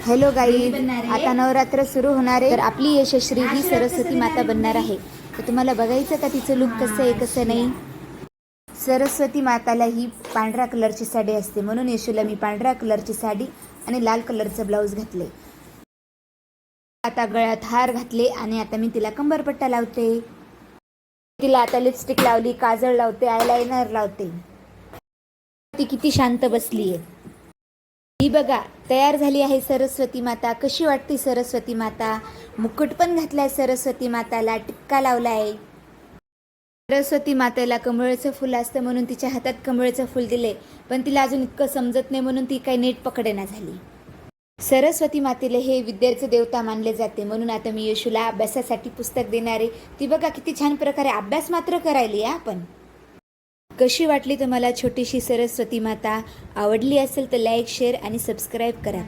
Hello guys, आता नवरात्र सुरू होणार आहे तर आपली यशश्री ही सरस्वती माता बनणार आहे. तर तुम्हाला बघायचं का तिचं लुक कसं आहे कसं नाही. सरस्वती माताला ही पांढऱ्या कलरची साडी असते, म्हणून यशूला मी पांढऱ्या कलरची साडी आणि लाल कलरचं ब्लाऊज घातले. आता गळ्यात हार घातले आणि आता मी तिला कंबरपट्टा लावते. तिला आता लिपस्टिक लावली, काजळ लावते, आयलाइनर लावते. ती किती शांत बसली आहे. ही बघा तयार झाली आहे सरस्वती माता. कशी वाटते सरस्वती माता? मुकुट पण घातलाय सरस्वती माताला, टिक्का लावलाय. सरस्वती मातेला कमळाचं फुल असतं म्हणून तिच्या हातात कमळाचं फुल दिले, पण तिला अजून इतकं समजत नाही म्हणून ती काही नीट पकडेना झाली. सरस्वती मातेला हे विद्येचं देवता मानले जाते, म्हणून आता मी यशूला अभ्यासासाठी पुस्तक देणार आहे. ती बघा किती छान प्रकारे अभ्यास मात्र करायली. आपण कशी वाटली तुम्हाला छोटीशी सरस्वती माता? आवडली असेल तर लाईक, शेअर आणि सबस्क्राईब करा.